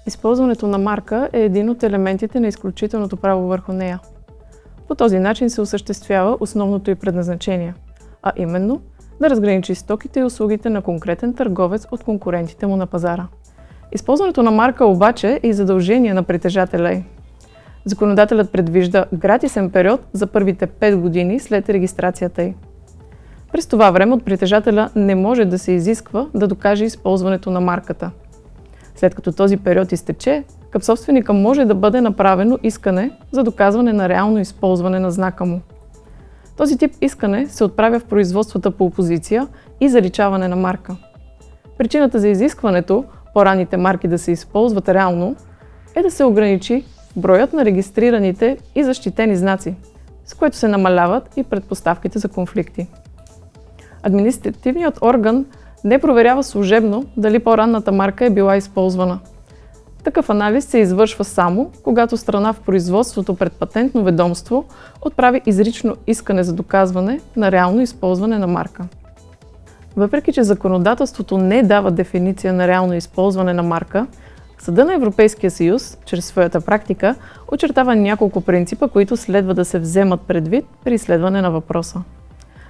Използването на марка е един от елементите на изключителното право върху нея. По този начин се осъществява основното й предназначение, а именно да разграничи стоките и услугите на конкретен търговец от конкурентите му на пазара. Използването на марка обаче е и задължение на притежателя й. Законодателят предвижда гратисен период за първите 5 години след регистрацията й. През това време от притежателя не може да се изисква да докаже използването на марката. След като този период изтече, към собственика може да бъде направено искане за доказване на реално използване на знака му. Този тип искане се отправя в производствата по опозиция и заличаване на марка. Причината за изискването по-ранните марки да се използват реално е да се ограничи броят на регистрираните и защитени знаци, с което се намаляват и предпоставките за конфликти. Административният орган не проверява служебно дали по-ранната марка е била използвана. Такъв анализ се извършва само, когато страна в производството пред Патентно ведомство отправи изрично искане за доказване на реално използване на марка. Въпреки че законодателството не дава дефиниция на реално използване на марка, Съдът на Европейския съюз, чрез своята практика, очертава няколко принципа, които следва да се вземат предвид при изследване на въпроса.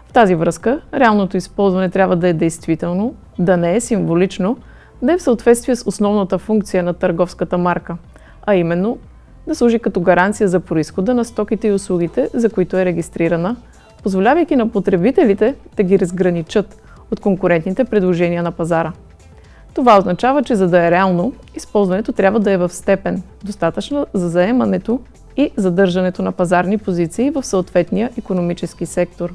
В тази връзка, реалното използване трябва да е действително, да не е символично, да е в съответствие с основната функция на търговската марка, а именно да служи като гаранция за произхода на стоките и услугите, за които е регистрирана, позволявайки на потребителите да ги разграничат от конкурентните предложения на пазара. Това означава, че за да е реално, използването трябва да е в степен, достатъчна за заемането и задържането на пазарни позиции в съответния икономически сектор.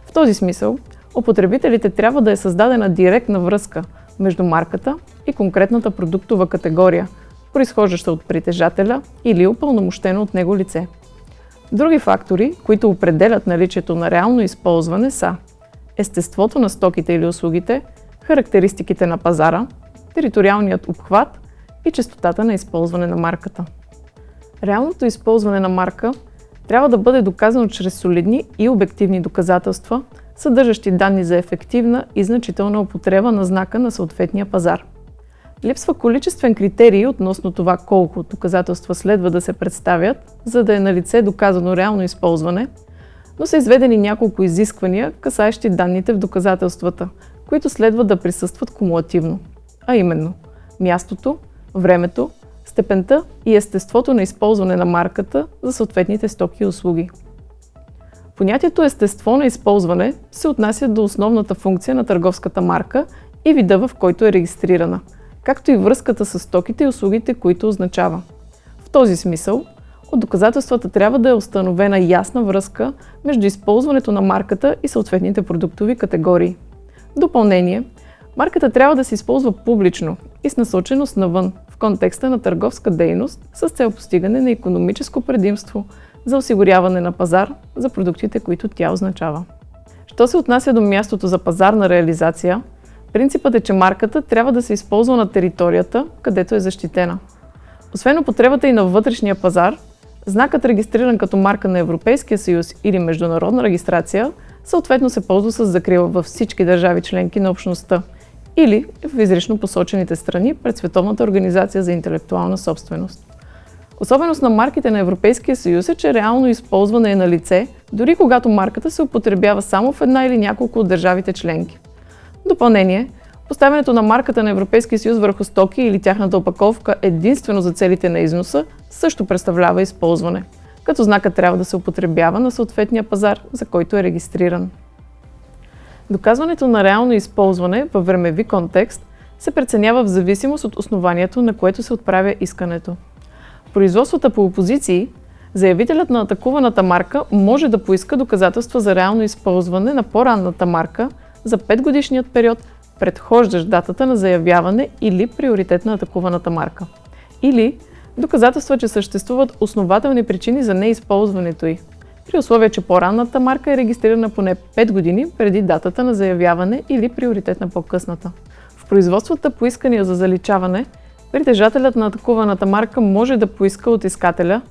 В този смисъл, у потребителите трябва да е създадена директна връзка между марката и конкретната продуктова категория, произхождаща от притежателя или упълномощено от него лице. Други фактори, които определят наличието на реално използване, са естеството на стоките или услугите, характеристиките на пазара, териториалният обхват и честотата на използване на марката. Реалното използване на марка трябва да бъде доказано чрез солидни и обективни доказателства, съдържащи данни за ефективна и значителна употреба на знака на съответния пазар. Липсва количествен критерий относно това колко доказателства следва да се представят, за да е налице доказано реално използване, но са изведени няколко изисквания, касаещи данните в доказателствата, които следва да присъстват кумулативно, а именно мястото, времето, степента и естеството на използване на марката за съответните стоки и услуги. Понятието естество на използване се отнася до основната функция на търговската марка и вида, в който е регистрирана, както и връзката с стоките и услугите, които означава. В този смисъл, от доказателствата трябва да е установена ясна връзка между използването на марката и съответните продуктови категории. В допълнение, марката трябва да се използва публично и с насоченост навън, в контекста на търговска дейност с цел постигане на икономическо предимство за осигуряване на пазар за продуктите, които тя означава. Що се отнася до мястото за пазарна реализация, принципът е, че марката трябва да се използва на територията, където е защитена. Освен употребата и на вътрешния пазар, знакът, регистриран като марка на Европейския съюз или международна регистрация, съответно се ползва с закрила във всички държави членки на общността или в изрично посочените страни пред Световната организация за интелектуална собственост. Особеност на марките на Европейския съюз е, че реално използване е на лице, дори когато марката се употребява само в една или няколко от държавите членки. В допълнение, поставянето на марката на Европейския съюз върху стоки или тяхната опаковка единствено за целите на износа също представлява използване, като знакът трябва да се употребява на съответния пазар, за който е регистриран. Доказването на реално използване във времеви контекст се преценява в зависимост от основанието, на което се отправя искането. В производствата по опозиции, заявителят на атакуваната марка може да поиска доказателства за реално използване на по-ранната марка за 5-годишният период, предхождащ датата на заявяване или приоритет на атакуваната марка. Или доказателства, че съществуват основателни причини за неизползването й, при условие, че по-ранната марка е регистрирана поне 5 години преди датата на заявяване или приоритет на по-късната. В производствата по искания за заличаване, притежателят на атакуваната марка може да поиска от искателя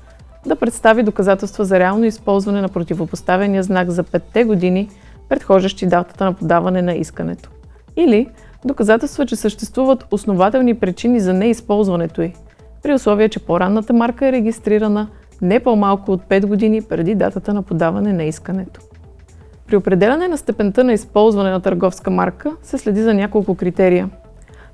да представи доказателства за реално използване на противопоставения знак за 5 години, предхождащи датата на подаване на искането. Или доказателства, че съществуват основателни причини за неизползването й, при условие, че по-ранната марка е регистрирана не по-малко от 5 години преди датата на подаване на искането. При определяне на степента на използване на търговска марка се следи за няколко критерия.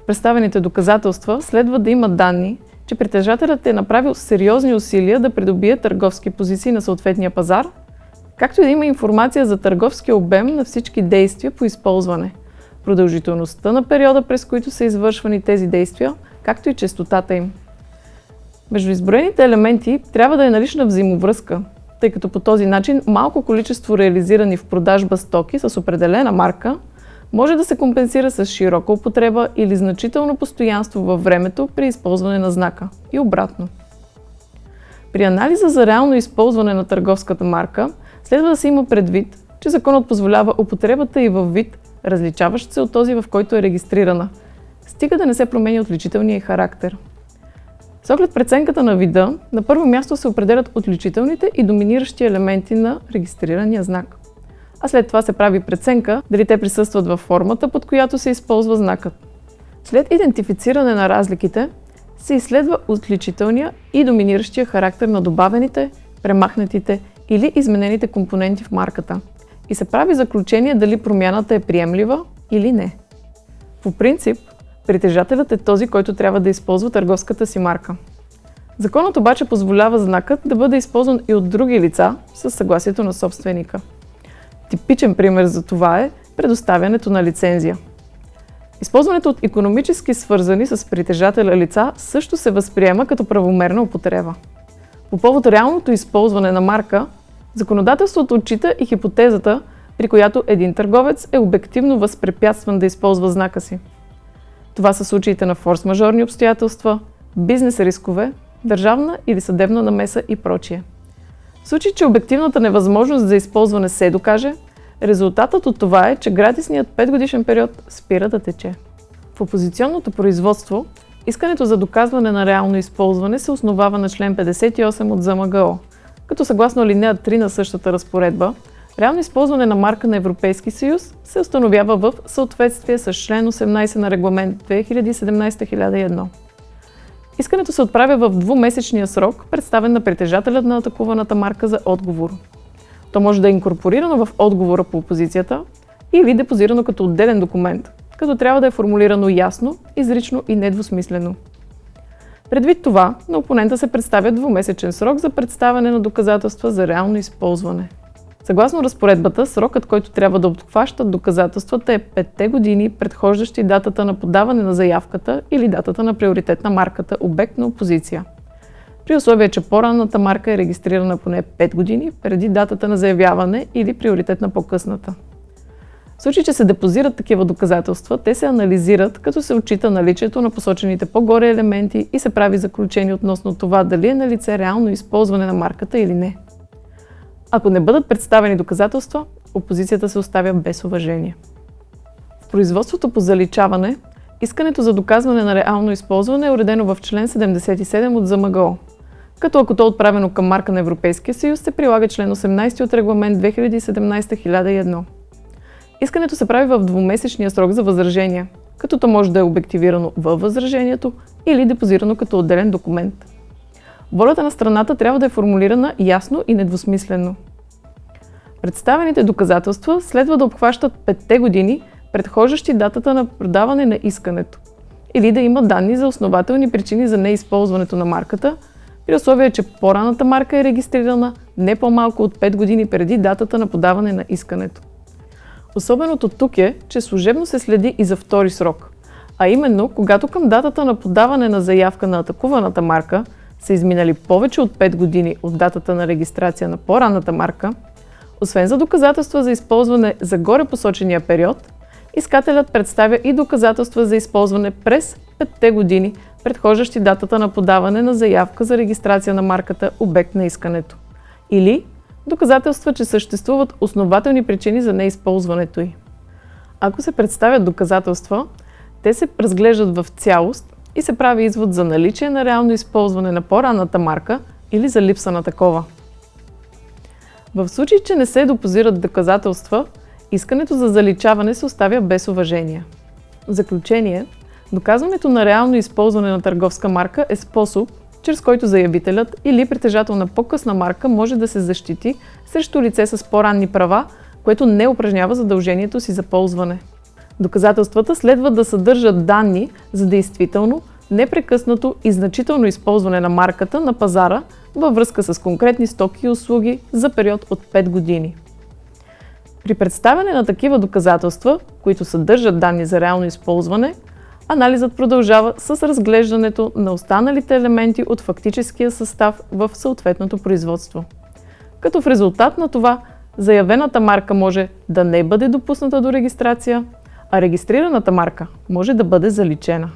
Представените доказателства следва да имат данни, че притежателят е направил сериозни усилия да придобие търговски позиции на съответния пазар, както и да има информация за търговския обем на всички действия по използване, продължителността на периода, през които са извършвани тези действия, както и честотата им. Между изброените елементи трябва да е налична взаимовръзка, тъй като по този начин малко количество реализирани в продажба стоки с определена марка може да се компенсира с широка употреба или значително постоянство във времето при използване на знака и обратно. При анализа за реално използване на търговската марка следва да се има предвид, че законът позволява употребата и във вид, различаващ се от този, в който е регистрирана, стига да не се променя отличителния й характер. С оглед преценката на вида, на първо място се определят отличителните и доминиращи елементи на регистрирания знак. А след това се прави преценка дали те присъстват във формата, под която се използва знакът. След идентифициране на разликите, се изследва отличителния и доминиращия характер на добавените, премахнатите или изменените компоненти в марката и се прави заключение дали промяната е приемлива или не. По принцип, притежателят е този, който трябва да използва търговската си марка. Законът обаче позволява знакът да бъде използван и от други лица със съгласието на собственика. Типичен пример за това е предоставянето на лицензия. Използването от икономически свързани с притежателя лица също се възприема като правомерна употреба. По повод реалното използване на марка, законодателството отчита и хипотезата, при която един търговец е обективно възпрепятстван да използва знака си. Това са случаите на форс-мажорни обстоятелства, бизнес рискове, държавна или съдебна намеса и прочие. В случай, че обективната невъзможност за използване се докаже, резултатът от това е, че гратисният 5-годишен период спира да тече. В опозиционното производство, искането за доказване на реално използване се основава на член 58 от ЗМГО, като съгласно алинея 3 на същата разпоредба, реално използване на марка на Европейски съюз се установява в съответствие с член 18 на регламент 2017-1001. Искането се отправя в двумесечния срок, представен на притежателят на атакуваната марка за отговор. То може да е инкорпорирано в отговора по опозицията или депозирано като отделен документ, като трябва да е формулирано ясно, изрично и недвусмислено. Предвид това, на опонента се представя двумесечен срок за представяне на доказателства за реално използване. Съгласно разпоредбата, срокът, който трябва да обхващат доказателствата е 5 години, предхождащи датата на подаване на заявката или датата на приоритет на марката, обект на опозиция. При условие, че по-ранната марка е регистрирана поне 5 години преди датата на заявяване или приоритет на по-късната. В случай, че се депозират такива доказателства, те се анализират, като се отчита наличието на посочените по-горе елементи и се прави заключение относно това дали е налице реално използване на марката или не. Ако не бъдат представени доказателства, опозицията се оставя без уважение. В производството по заличаване, искането за доказване на реално използване е уредено в член 77 от ЗМГО, като ако то е отправено към марка на Европейския съюз, се прилага член 18 от регламент 2017-1001. Искането се прави в двумесечния срок за възражение, като то може да е обективирано във възражението или депозирано като отделен документ. Волята на страната трябва да е формулирана ясно и недвусмислено. Представените доказателства следва да обхващат 5 години, предхождащи датата на продаване на искането, или да има данни за основателни причини за неизползването на марката, при условие, че по-ранната марка е регистрирана не по-малко от 5 години преди датата на подаване на искането. Особеното тук е, че служебно се следи и за втори срок, а именно, когато към датата на подаване на заявка на атакуваната марка са изминали повече от 5 години от датата на регистрация на по-ранната марка, освен за доказателства за използване за горе посочения период, искателят представя и доказателства за използване през 5 години, предхождащи датата на подаване на заявка за регистрация на марката, обект на искането. Или доказателства, че съществуват основателни причини за неизползването й. Ако се представят доказателства, те се разглеждат в цялост и се прави извод за наличие на реално използване на по-ранната марка или за липса на такова. В случай, че не се депозират доказателства, искането за заличаване се оставя без уважение. В заключение, доказването на реално използване на търговска марка е способ, чрез който заявителят или притежател на по-късна марка може да се защити срещу лице с по-ранни права, което не упражнява задължението си за ползване. Доказателствата следва да съдържат данни за действително, непрекъснато и значително използване на марката на пазара във връзка с конкретни стоки и услуги за период от 5 години. При представяне на такива доказателства, които съдържат данни за реално използване, анализът продължава с разглеждането на останалите елементи от фактическия състав в съответното производство. Като в резултат на това, заявената марка може да не бъде допусната до регистрация, а регистрираната марка може да бъде заличена.